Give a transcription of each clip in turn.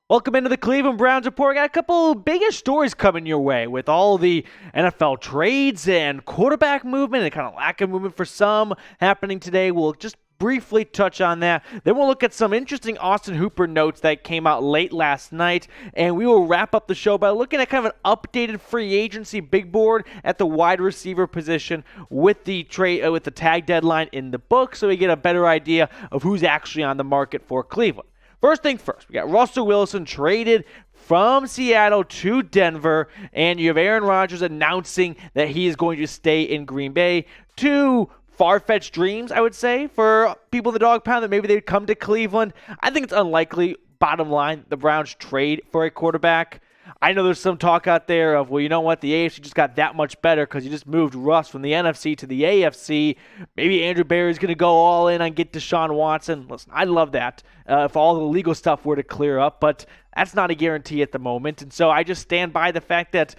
Welcome into the Cleveland Browns Report. Got a couple biggish stories coming your way with all the NFL trades and quarterback movement and kind of lack of movement for some happening today. We'll just briefly touch on that. Then we'll look at some interesting Austin Hooper notes that came out late last night, and we will wrap up the show by looking at kind of an updated free agency big board at the wide receiver position with the trade with the tag deadline in the book, so we get a better idea of who's actually on the market for Cleveland. First thing first, we got Russell Wilson traded from Seattle to Denver, and you have Aaron Rodgers announcing that he is going to stay in Green Bay. Two far-fetched dreams, I would say, for people in the dog pound that maybe they'd come to Cleveland. I think it's unlikely, bottom line, the Browns trade for a quarterback. I know there's some talk out there of, well, you know what, the AFC just got that much better because you just moved Russ from the NFC to the AFC. Maybe Andrew Berry's going to go all in on get Deshaun Watson. Listen, I'd love that if all the legal stuff were to clear up, but that's not a guarantee at the moment. And so I just stand by the fact that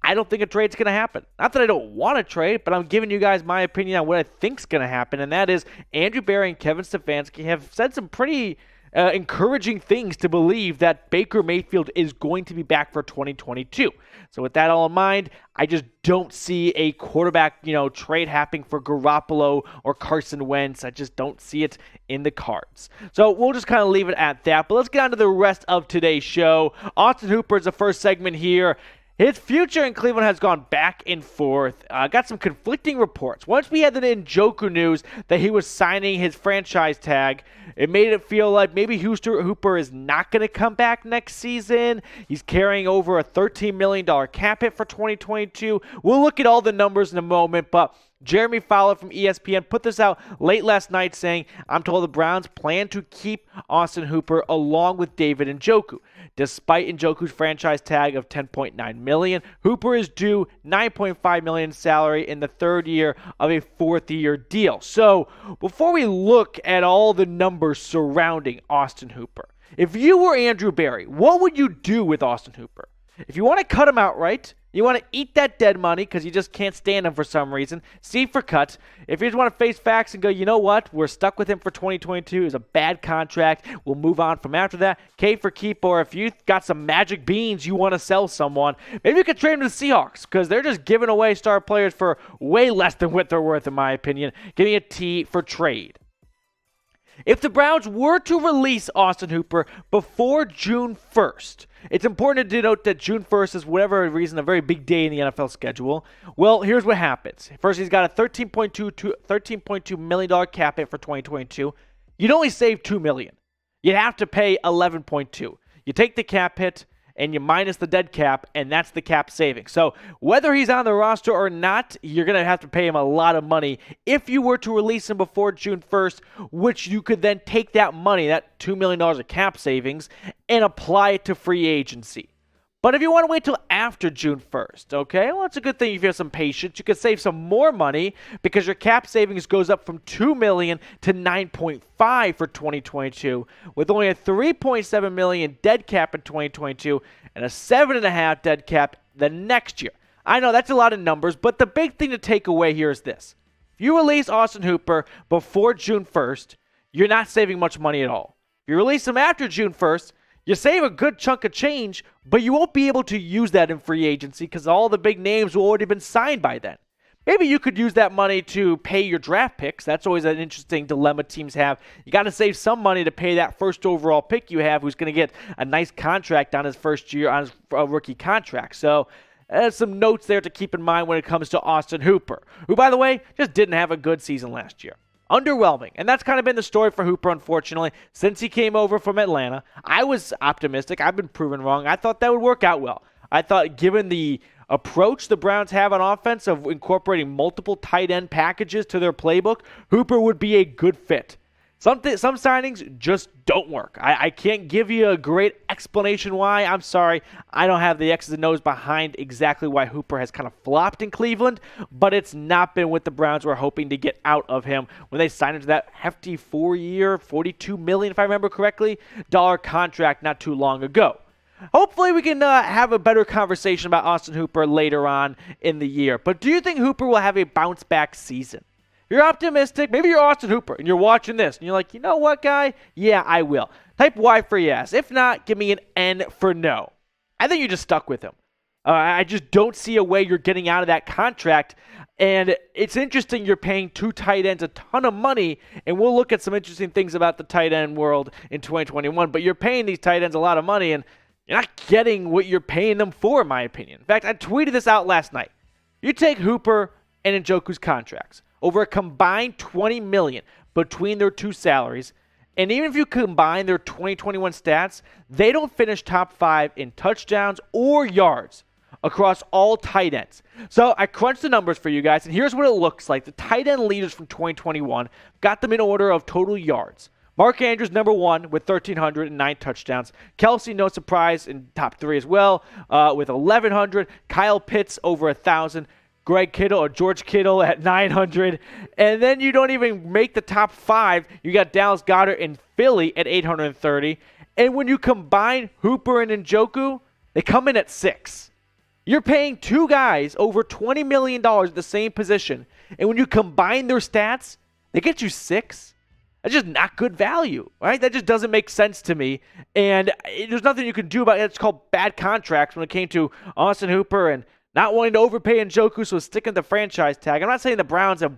I don't think a trade's going to happen. Not that I don't want to trade, but I'm giving you guys my opinion on what I think's going to happen, and that is Andrew Berry and Kevin Stefanski have said some pretty encouraging things to believe that Baker Mayfield is going to be back for 2022. So with that all in mind, I just don't see a quarterback, trade happening for Garoppolo or Carson Wentz. I just don't see it in the cards. So we'll just kind of leave it at that. But let's get on to the rest of today's show. Austin Hooper is the first segment here. His future in Cleveland has gone back and forth. Got some conflicting reports. Once we had the Njoku news that he was signing his franchise tag, it made it feel like maybe Hooper is not going to come back next season. He's carrying over a $13 million cap hit for 2022. We'll look at all the numbers in a moment, but Jeremy Fowler from ESPN put this out late last night saying, I'm told the Browns plan to keep Austin Hooper along with David Njoku. Despite Njoku's franchise tag of $10.9 million, Hooper is due $9.5 million salary in the third year of a fourth-year deal. So before we look at all the numbers surrounding Austin Hooper, if you were Andrew Berry, what would you do with Austin Hooper? If you want to cut him outright, you want to eat that dead money because you just can't stand him for some reason, C for cut. If you just want to face facts and go, you know what, we're stuck with him for 2022. It's a bad contract. We'll move on from after that. K for keep, or if you got some magic beans you want to sell someone, maybe you could trade him to the Seahawks because they're just giving away star players for way less than what they're worth, in my opinion. Give me a T for trade. If the Browns were to release Austin Hooper before June 1st, it's important to note that June 1st is, whatever reason, a very big day in the NFL schedule. Well, here's what happens. First, he's got a $13.2 million cap hit for 2022. You'd only save $2 million. You'd have to pay $11.2. You take the cap hit and you minus the dead cap, and that's the cap saving. So whether he's on the roster or not, you're going to have to pay him a lot of money if you were to release him before June 1st, which you could then take that money, that $2 million of cap savings, and apply it to free agency. But if you want to wait till after June 1st, okay, well, it's a good thing if you have some patience. You could save some more money because your cap savings goes up from $2 million to $9.5 for 2022, with only a $3.7 million dead cap in 2022 and a $7.5 dead cap the next year. I know that's a lot of numbers, but the big thing to take away here is this. If you release Austin Hooper before June 1st, you're not saving much money at all. If you release him after June 1st, you save a good chunk of change, but you won't be able to use that in free agency because all the big names will already been signed by then. Maybe you could use that money to pay your draft picks. That's always an interesting dilemma teams have. You got to save some money to pay that first overall pick you have who's going to get a nice contract on his first year on his rookie contract. So some notes there to keep in mind when it comes to Austin Hooper, who, by the way, just didn't have a good season last year. Underwhelming. And that's kind of been the story for Hooper, unfortunately, since he came over from Atlanta. I was optimistic. I've been proven wrong. I thought that would work out well. I thought given the approach the Browns have on offense of incorporating multiple tight end packages to their playbook, Hooper would be a good fit. Some signings just don't work. I can't give you a great explanation why. I'm sorry. I don't have the X's and O's behind exactly why Hooper has kind of flopped in Cleveland, but it's not been what the Browns were hoping to get out of him when they signed him to that hefty 4-year, $42 million, if I remember correctly, contract not too long ago. Hopefully we can have a better conversation about Austin Hooper later on in the year. But do you think Hooper will have a bounce-back season? You're optimistic. Maybe you're Austin Hooper and you're watching this and you're like, you know what, guy? Yeah, I will. Type Y for yes. If not, give me an N for no. I think you're just stuck with him. I just don't see a way you're getting out of that contract. And it's interesting you're paying 2 tight ends a ton of money, and we'll look at some interesting things about the tight end world in 2021, but you're paying these tight ends a lot of money, and you're not getting what you're paying them for, in my opinion. In fact, I tweeted this out last night. You take Hooper and Njoku's contracts over a combined $20 million between their 2 salaries, and even if you combine their 2021 stats, they don't finish top 5 in touchdowns or yards across all tight ends. So I crunched the numbers for you guys, and here's what it looks like. The tight end leaders from 2021 got them in order of total yards. Mark Andrews, number 1 with 1,309 touchdowns. Kelsey, no surprise, in top 3 as well with 1,100. Kyle Pitts, over 1,000. Greg Kittle or George Kittle at 900. And then you don't even make the top 5. You got Dallas Goedert in Philly at 830. And when you combine Hooper and Njoku, they come in at 6. You're paying 2 guys over $20 million at the same position. And when you combine their stats, they get you 6. That's just not good value, right? That just doesn't make sense to me. And there's nothing you can do about it. It's called bad contracts when it came to Austin Hooper and not wanting to overpay Njoku, so sticking the franchise tag. I'm not saying the Browns have,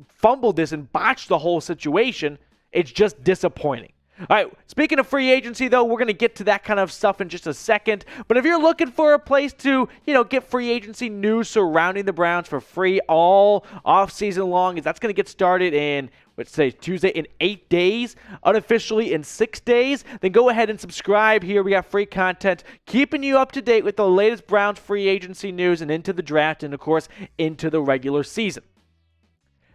fumbled this and botched the whole situation. It's just disappointing. All right, speaking of free agency, though, we're going to get to that kind of stuff in just a second. But if you're looking for a place to, get free agency news surrounding the Browns for free all offseason long, that's going to get started in, let's say, Tuesday in 8 days, unofficially in 6 days, then go ahead and subscribe here. We got free content keeping you up to date with the latest Browns free agency news and into the draft and, of course, into the regular season.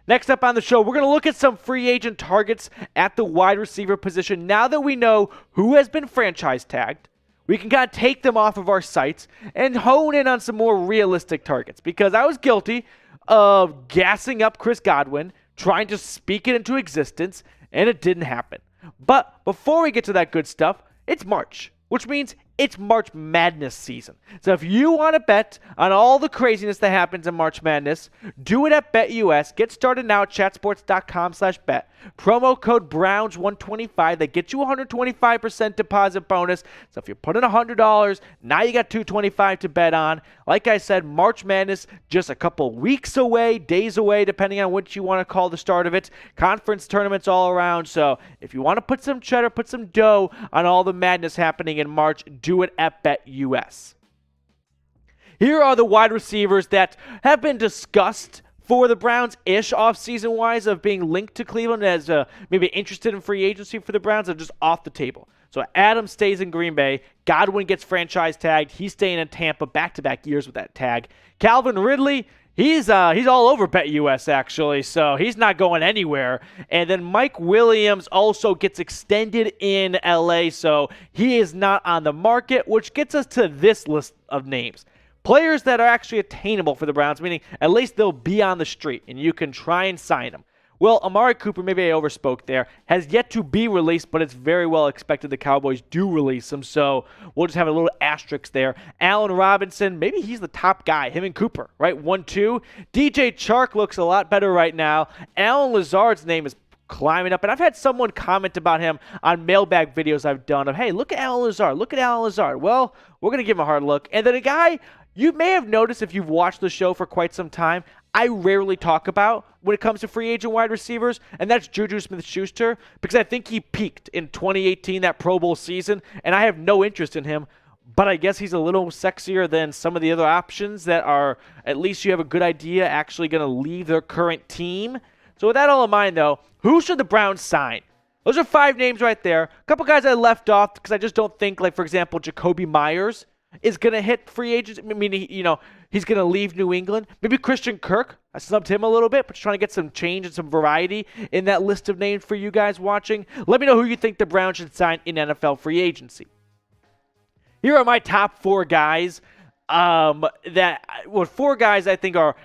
Next up on the show, we're going to look at some free agent targets at the wide receiver position. Now that we know who has been franchise tagged, we can kind of take them off of our sites and hone in on some more realistic targets. Because I was guilty of gassing up Chris Godwin, trying to speak it into existence, and it didn't happen. But before we get to that good stuff, it's March, which means it's March Madness season. So if you want to bet on all the craziness that happens in March Madness, do it at BetUS. Get started now at chatsports.com/bet. Promo code Browns125. That gets you a 125% deposit bonus. So if you put in $100, now you got $225 to bet on. Like I said, March Madness just a couple weeks away, days away, depending on what you want to call the start of it. Conference tournaments all around. So if you want to put some cheddar, put some dough on all the madness happening in March, do it at BetUS. Here are the wide receivers that have been discussed for the Browns-ish offseason-wise of being linked to Cleveland as maybe interested in free agency for the Browns, are just off the table. So Adams stays in Green Bay. Godwin gets franchise tagged. He's staying in Tampa back-to-back years with that tag. Calvin Ridley, he's all over BetUS, actually, so he's not going anywhere. And then Mike Williams also gets extended in LA, so he is not on the market, which gets us to this list of names. Players that are actually attainable for the Browns, meaning at least they'll be on the street, and you can try and sign them. Well, Amari Cooper, maybe I overspoke there, has yet to be released, but it's very well expected the Cowboys do release him, so we'll just have a little asterisk there. Allen Robinson, maybe he's the top guy, him and Cooper, right? 1-2. DJ Chark looks a lot better right now. Alan Lazard's name is climbing up, and I've had someone comment about him on mailbag videos I've done of, hey, look at Alan Lazard, look at Alan Lazard. Well, we're going to give him a hard look. And then a guy you may have noticed if you've watched the show for quite some time, I rarely talk about when it comes to free agent wide receivers, and that's Juju Smith-Schuster, because I think he peaked in 2018, that Pro Bowl season, and I have no interest in him, but I guess he's a little sexier than some of the other options that are, at least you have a good idea, actually going to leave their current team. So with that all in mind, though, who should the Browns sign? Those are 5 names right there. A couple guys I left off because I just don't think, like, for example, Jacoby Myers is going to hit free agents. I mean, he's going to leave New England. Maybe Christian Kirk. I snubbed him a little bit, but just trying to get some change and some variety in that list of names for you guys watching. Let me know who you think the Browns should sign in NFL free agency. Here are my top 4 guys. 4 guys I think are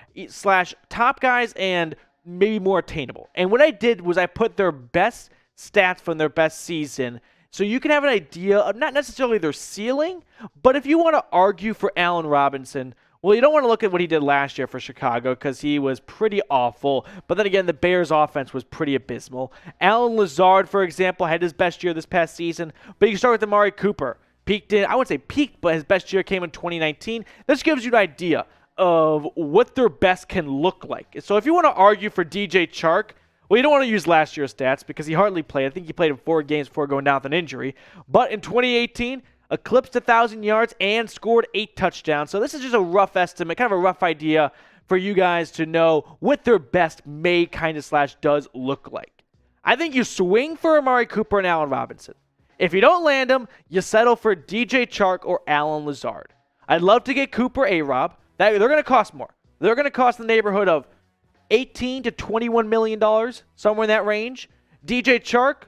/ top guys and maybe more attainable. And what I did was I put their best stats from their best season, so you can have an idea of not necessarily their ceiling, but if you want to argue for Allen Robinson, Well, you don't want to look at what he did last year for Chicago because he was pretty awful. But then again, the Bears' offense was pretty abysmal. Allen Lazard, for example, had his best year this past season. But you start with Amari Cooper. Peaked in, I wouldn't say peaked, but his best year came in 2019. This gives you an idea of what their best can look like. So if you want to argue for DJ Chark, well, you don't want to use last year's stats because he hardly played. I think he played in 4 games before going down with an injury. But in 2018, eclipsed 1,000 yards and scored 8 touchdowns. So this is just a rough estimate, kind of a rough idea for you guys to know what their best may kind of / does look like. I think you swing for Amari Cooper and Allen Robinson. If you don't land them, you settle for DJ Chark or Allen Lazard. I'd love to get Cooper A-Rob. They're going to cost more. They're going to cost in the neighborhood of $18 to $21 million, somewhere in that range. DJ Chark,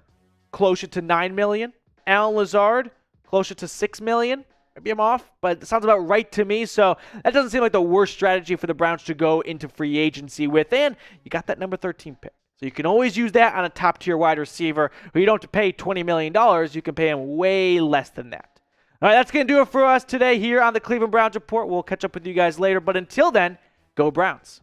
closer to $9 million. Allen Lazard, closer to $6 million. Maybe I'm off, but it sounds about right to me. So that doesn't seem like the worst strategy for the Browns to go into free agency with. And you got that number 13 pick. So you can always use that on a top-tier wide receiver who you don't have to pay $20 million. You can pay him way less than that. All right, that's going to do it for us today here on the Cleveland Browns Report. We'll catch up with you guys later. But until then, go Browns.